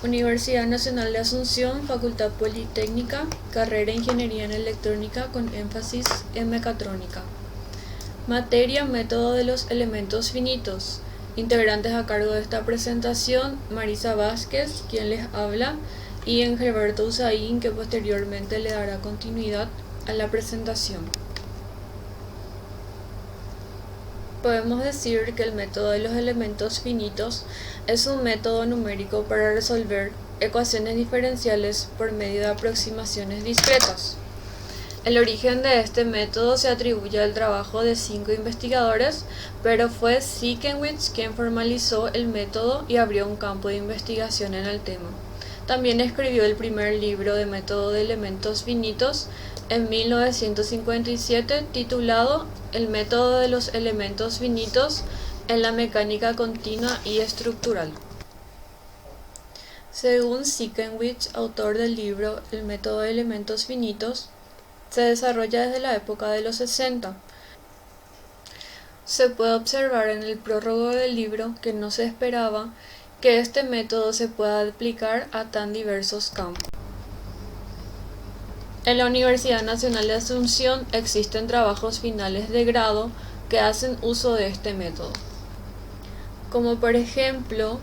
Universidad Nacional de Asunción, Facultad Politécnica, carrera Ingeniería en Electrónica con énfasis en Mecatrónica. Materia: Método de los elementos finitos. Integrantes a cargo de esta presentación: Marisa Vázquez, quien les habla, y Engelberto Usain, que posteriormente le dará continuidad a la presentación. Podemos decir que el método de los elementos finitos es un método numérico para resolver ecuaciones diferenciales por medio de aproximaciones discretas. El origen de este método se atribuye al trabajo de 5 investigadores, pero fue Ziekenwitz quien formalizó el método y abrió un campo de investigación en el tema. También escribió el primer libro de método de elementos finitos en 1957, titulado El método de los elementos finitos en la mecánica continua y estructural. Según Ziekenwitz, autor del libro El método de elementos finitos, se desarrolla desde la época de los 60. Se puede observar en el prólogo del libro que no se esperaba que este método se pueda aplicar a tan diversos campos. En la Universidad Nacional de Asunción existen trabajos finales de grado que hacen uso de este método, como por ejemplo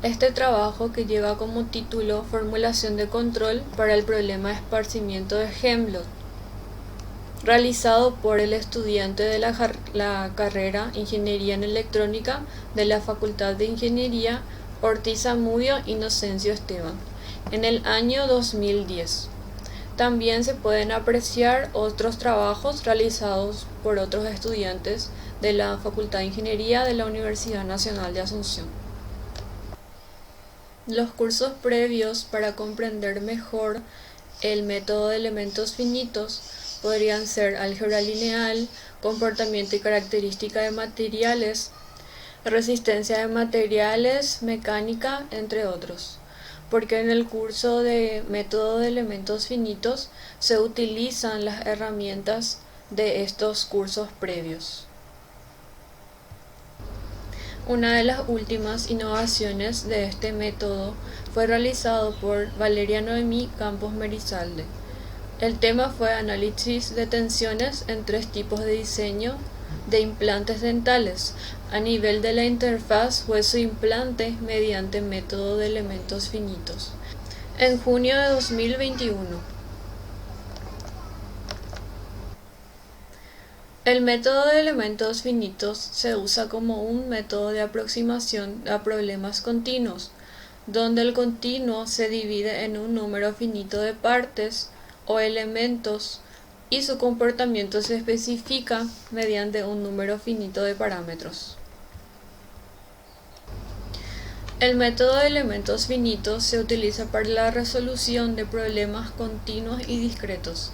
este trabajo que lleva como título Formulación de control para el problema de esparcimiento de Helmholtz, realizado por el estudiante de la carrera Ingeniería en Electrónica de la Facultad de Ingeniería Ortiz Zamudio Inocencio Esteban, en el año 2010. También se pueden apreciar otros trabajos realizados por otros estudiantes de la Facultad de Ingeniería de la Universidad Nacional de Asunción. Los cursos previos para comprender mejor el método de elementos finitos podrían ser álgebra lineal, comportamiento y característica de materiales, resistencia de materiales, mecánica, entre otros, porque en el curso de método de elementos finitos se utilizan las herramientas de estos cursos previos. Una de las últimas innovaciones de este método fue realizado por Valeria Noemí Campos Merizalde. El tema fue análisis de tensiones en 3 tipos de diseño de implantes dentales a nivel de la interfaz hueso-implante mediante método de elementos finitos, en junio de 2021. El método de elementos finitos se usa como un método de aproximación a problemas continuos, donde el continuo se divide en un número finito de partes o elementos y su comportamiento se especifica mediante un número finito de parámetros. El método de elementos finitos se utiliza para la resolución de problemas continuos y discretos,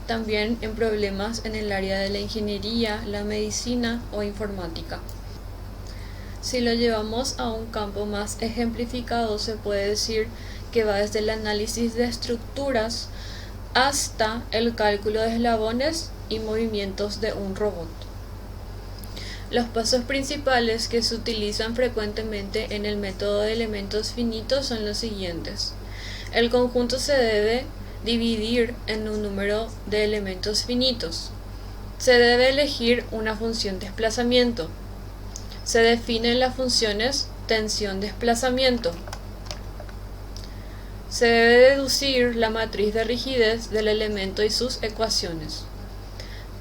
también en problemas en el área de la ingeniería, la medicina o informática. Si lo llevamos a un campo más ejemplificado, se puede decir que va desde el análisis de estructuras hasta el cálculo de eslabones y movimientos de un robot. Los pasos principales que se utilizan frecuentemente en el método de elementos finitos son los siguientes. El conjunto se debe dividir en un número de elementos finitos. Se debe elegir una función desplazamiento. Se definen las funciones tensión-desplazamiento. Se debe deducir la matriz de rigidez del elemento y sus ecuaciones.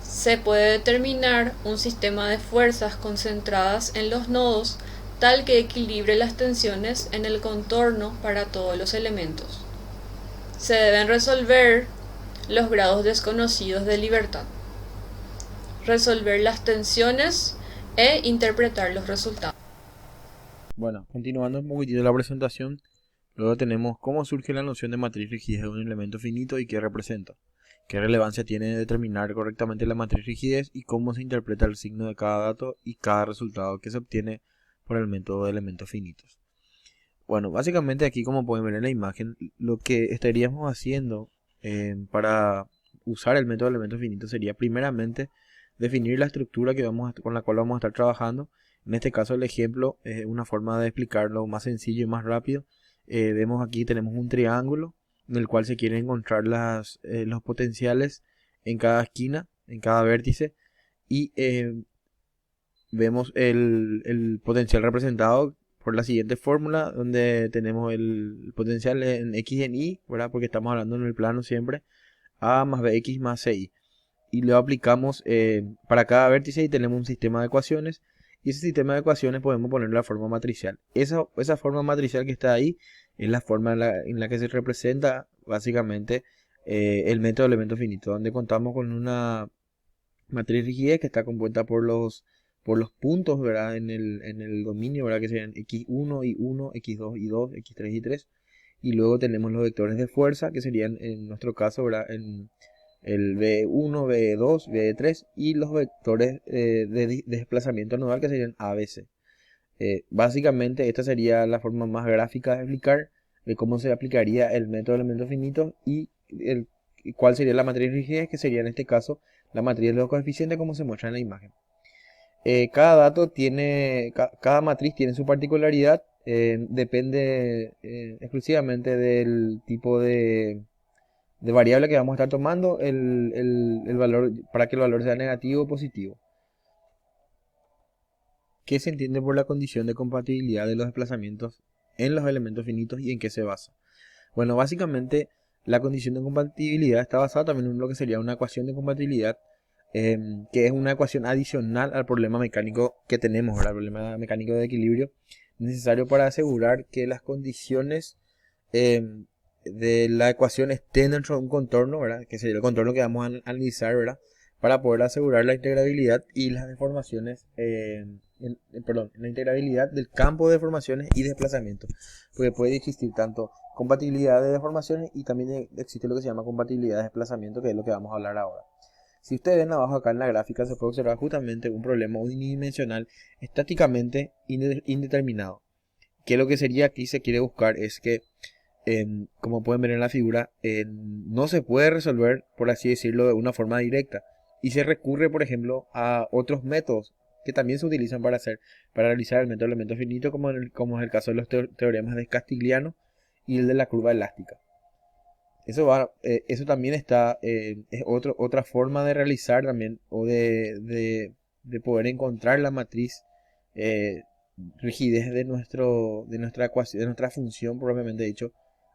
Se puede determinar un sistema de fuerzas concentradas en los nodos tal que equilibre las tensiones en el contorno para todos los elementos. Se deben resolver los grados desconocidos de libertad, resolver las tensiones e interpretar los resultados. Bueno, continuando un poquitito la presentación, luego tenemos cómo surge la noción de matriz rigidez de un elemento finito y qué representa. Qué relevancia tiene determinar correctamente la matriz rigidez y cómo se interpreta el signo de cada dato y cada resultado que se obtiene por el método de elementos finitos. Bueno, básicamente aquí, como pueden ver en la imagen, lo que estaríamos haciendo para usar el método de elementos finitos sería primeramente definir la estructura con la cual vamos a estar trabajando. En este caso el ejemplo es una forma de explicarlo más sencillo y más rápido. Vemos aquí tenemos un triángulo en el cual se quieren encontrar los potenciales en cada esquina, en cada vértice, y vemos el potencial representado por la siguiente fórmula, donde tenemos el potencial en x en y, ¿verdad? Porque estamos hablando en el plano siempre, a más bx más ci. Y lo aplicamos para cada vértice y tenemos un sistema de ecuaciones. Y ese sistema de ecuaciones podemos poner la forma matricial. Esa forma matricial que está ahí es la forma en la que se representa básicamente el método de elemento finito, donde contamos con una matriz rigidez que está compuesta por los puntos, ¿verdad? En el dominio, ¿verdad? Que serían x1 y 1, x2 y 2, x3 y 3. Y luego tenemos los vectores de fuerza, que serían en nuestro caso, ¿verdad? En el V1, V2, V3 y los vectores de desplazamiento nodal, que serían ABC. Básicamente esta sería la forma más gráfica de explicar de cómo se aplicaría el método de elementos finitos y cuál sería la matriz rigidez, que sería en este caso la matriz de los coeficientes como se muestra en la imagen. Cada matriz tiene su particularidad, depende exclusivamente del tipo de variable que vamos a estar tomando el valor, para que el valor sea negativo o positivo. ¿Qué se entiende por la condición de compatibilidad de los desplazamientos en los elementos finitos y en qué se basa? Bueno, básicamente la condición de compatibilidad está basada también en lo que sería una ecuación de compatibilidad, que es una ecuación adicional al problema mecánico que tenemos, ¿verdad? El problema mecánico de equilibrio, necesario para asegurar que las condiciones de la ecuación estén dentro de un contorno, ¿verdad? Que sería el contorno que vamos a analizar, ¿verdad? Para poder asegurar la integrabilidad y las deformaciones, la integrabilidad del campo de deformaciones y desplazamientos. Porque puede existir tanto compatibilidad de deformaciones y también existe lo que se llama compatibilidad de desplazamiento, que es lo que vamos a hablar ahora. Si ustedes ven abajo acá en la gráfica, se puede observar justamente un problema unidimensional estáticamente indeterminado. Que lo que sería aquí se quiere buscar es que, como pueden ver en la figura, no se puede resolver, por así decirlo, de una forma directa. Y se recurre, por ejemplo, a otros métodos que también se utilizan para realizar el método de elementos finitos, como es el caso de los teoremas de Castigliano y el de la curva elástica. Eso también es otra forma de realizar también, o de poder encontrar la matriz rigidez de nuestra ecuación, de nuestra función propiamente dicho,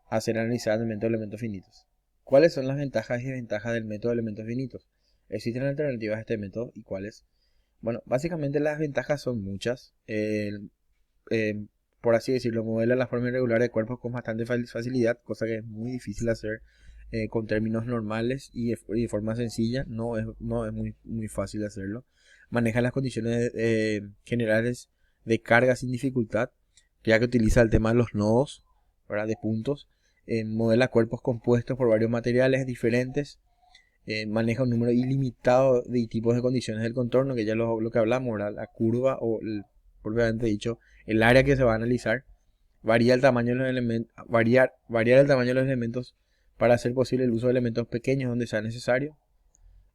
a ser analizada en el método de elementos finitos. ¿Cuáles son las ventajas y desventajas del método de elementos finitos? ¿Existen alternativas a este método y cuáles? Bueno, básicamente las ventajas son muchas. Por así decirlo, modela la forma irregular de cuerpos con bastante facilidad, cosa que es muy difícil hacer con términos normales y de forma sencilla. No es muy fácil hacerlo. Maneja las condiciones generales de carga sin dificultad, ya que utiliza el tema de los nodos, ¿verdad? De puntos. Modela cuerpos compuestos por varios materiales diferentes. Maneja un número ilimitado de tipos de condiciones del contorno, que ya lo que hablamos, ¿verdad? La curva o propiamente dicho, el área que se va a analizar. Variar el tamaño de los elementos para hacer posible el uso de elementos pequeños donde sea necesario.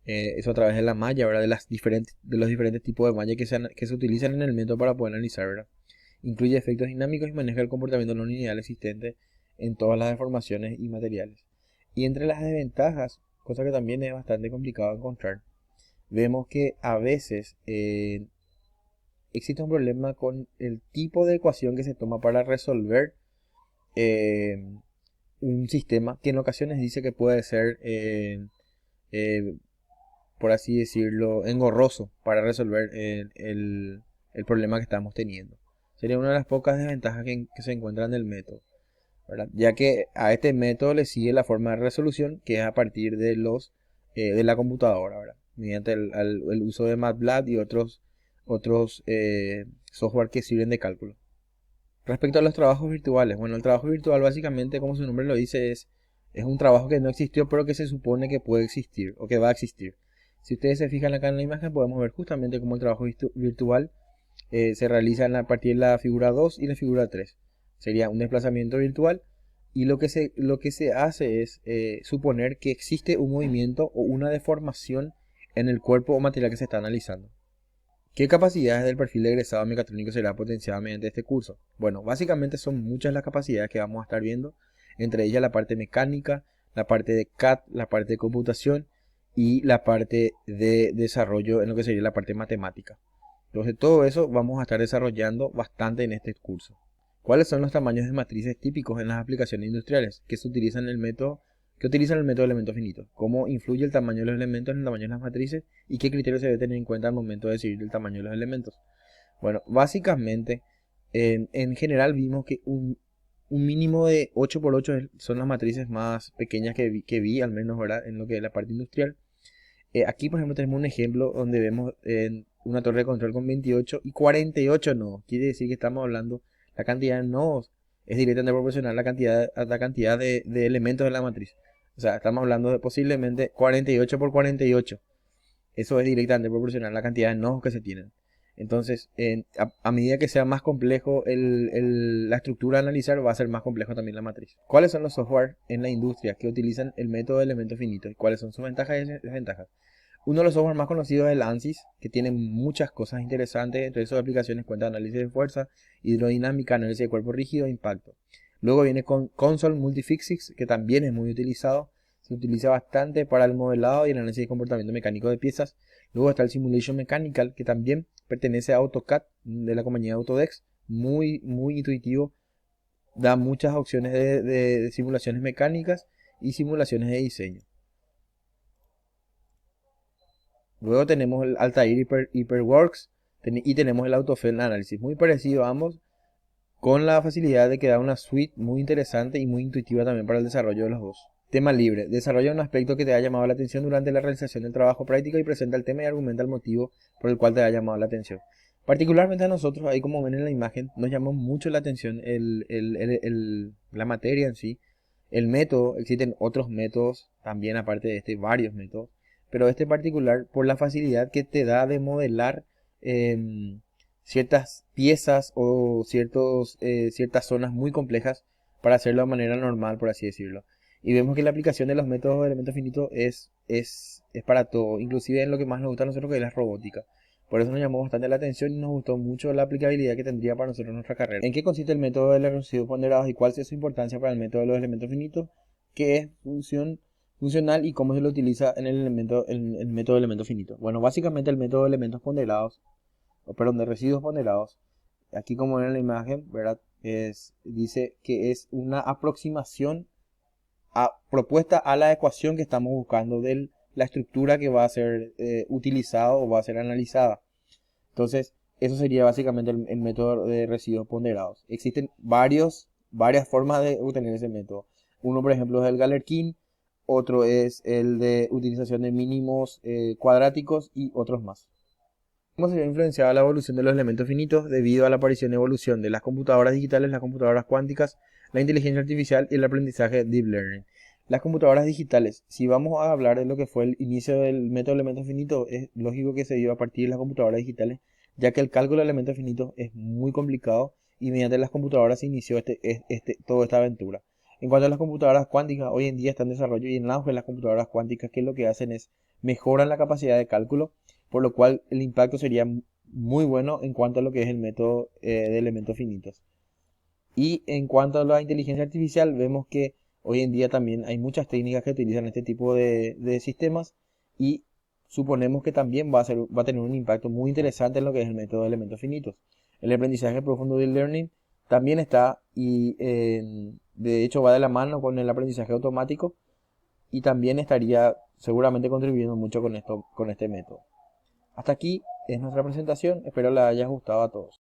Eso a través de la malla, ¿verdad? De los diferentes tipos de malla que se utilizan en el método para poder analizar, ¿verdad? Incluye efectos dinámicos y maneja el comportamiento no lineal existente en todas las deformaciones y materiales. Y entre las desventajas, cosa que también es bastante complicado encontrar, vemos que a veces existe un problema con el tipo de ecuación que se toma para resolver un sistema, que en ocasiones dice que puede ser, por así decirlo, engorroso para resolver el problema que estamos teniendo. Sería una de las pocas desventajas que se encuentran en el método, ¿verdad? Ya que a este método le sigue la forma de resolución, que es a partir de la computadora, ¿verdad? Mediante el uso de MATLAB y otros software que sirven de cálculo. Respecto a los trabajos virtuales, bueno, el trabajo virtual básicamente, como su nombre lo dice, es un trabajo que no existió, pero que se supone que puede existir o que va a existir. Si ustedes se fijan acá en la imagen, podemos ver justamente cómo el trabajo virtual se realiza a partir de la figura 2 y la figura 3. Sería un desplazamiento virtual, y lo que se hace es suponer que existe un movimiento o una deformación en el cuerpo o material que se está analizando. ¿Qué capacidades del perfil de egresado mecatrónico será potenciada mediante este curso? Bueno, básicamente son muchas las capacidades que vamos a estar viendo, entre ellas la parte mecánica, la parte de CAD, la parte de computación y la parte de desarrollo en lo que sería la parte matemática. Entonces todo eso vamos a estar desarrollando bastante en este curso. ¿Cuáles son los tamaños de matrices típicos en las aplicaciones industriales que utilizan el método de elementos finitos? ¿Cómo influye el tamaño de los elementos en el tamaño de las matrices? ¿Y qué criterios se debe tener en cuenta al momento de decidir el tamaño de los elementos? Bueno, básicamente, en general vimos que un mínimo de 8×8 son las matrices más pequeñas que vi, al menos, ¿verdad?, en lo que es la parte industrial. Aquí, por ejemplo, tenemos un ejemplo donde vemos una torre de control con 28 y 48 nodos. Quiere decir que estamos hablando, la cantidad de nodos es directamente proporcional a la cantidad de elementos de la matriz. O sea, estamos hablando de posiblemente 48 por 48. Eso es directamente proporcional a la cantidad de nodos que se tienen. Entonces, a medida que sea más complejo la estructura a analizar, va a ser más complejo también la matriz. ¿Cuáles son los software en la industria que utilizan el método de elementos finitos? ¿Y cuáles son sus ventajas y desventajas? Uno de los software más conocidos es el ANSYS, que tiene muchas cosas interesantes. Entre sus aplicaciones cuenta análisis de fuerza, hidrodinámica, análisis de cuerpo rígido e impacto. Luego viene con Console Multiphysics, que también es muy utilizado. Se utiliza bastante para el modelado y el análisis de comportamiento mecánico de piezas. Luego está el Simulation Mechanical, que también pertenece a AutoCAD de la compañía Autodesk. Muy intuitivo. Da muchas opciones de simulaciones mecánicas y simulaciones de diseño. Luego tenemos el Altair HyperWorks y tenemos el AutoFL Analysis. Muy parecido a ambos, con la facilidad de que da una suite muy interesante y muy intuitiva también para el desarrollo de los dos. Tema libre. Desarrolla un aspecto que te haya llamado la atención durante la realización del trabajo práctico y presenta el tema y argumenta el motivo por el cual te haya llamado la atención. Particularmente a nosotros, ahí como ven en la imagen, nos llamó mucho la atención la materia en sí, el método. Existen otros métodos también aparte de este, varios métodos, pero este en particular por la facilidad que te da de modelar ciertas piezas o ciertas zonas muy complejas para hacerlo de manera normal, por así decirlo. Y vemos que la aplicación de los métodos de elementos finitos es para todo, inclusive en lo que más nos gusta a nosotros, que es la robótica. Por eso nos llamó bastante la atención y nos gustó mucho la aplicabilidad que tendría para nosotros en nuestra carrera. ¿En qué consiste el método de los residuos ponderados y cuál es su importancia para el método de los elementos finitos? ¿Qué es funcional y cómo se lo utiliza en el método de elementos finitos? Bueno, básicamente el método de elementos ponderados, de residuos ponderados, aquí como ven en la imagen, ¿verdad? Dice que es una aproximación propuesta a la ecuación que estamos buscando de la estructura que va a ser utilizada o va a ser analizada. Entonces, eso sería básicamente el método de residuos ponderados. Existen varias formas de obtener ese método. Uno, por ejemplo, es el Galerkin, otro es el de utilización de mínimos cuadráticos y otros más. ¿Cómo se ve influenciada la evolución de los elementos finitos debido a la aparición y evolución de las computadoras digitales, las computadoras cuánticas, la inteligencia artificial y el aprendizaje Deep Learning? Las computadoras digitales, si vamos a hablar de lo que fue el inicio del método de elementos finitos, es lógico que se dio a partir de las computadoras digitales, ya que el cálculo de elementos finitos es muy complicado y mediante las computadoras se inició toda esta aventura. En cuanto a las computadoras cuánticas, hoy en día están en desarrollo y en auge las computadoras cuánticas, que lo que hacen es mejoran la capacidad de cálculo, por lo cual el impacto sería muy bueno en cuanto a lo que es el método de elementos finitos. Y en cuanto a la inteligencia artificial, vemos que hoy en día también hay muchas técnicas que utilizan este tipo de sistemas y suponemos que también va a tener un impacto muy interesante en lo que es el método de elementos finitos. El aprendizaje profundo del learning también está y de hecho va de la mano con el aprendizaje automático y también estaría seguramente contribuyendo mucho con este método. Hasta aquí es nuestra presentación, espero les haya gustado a todos.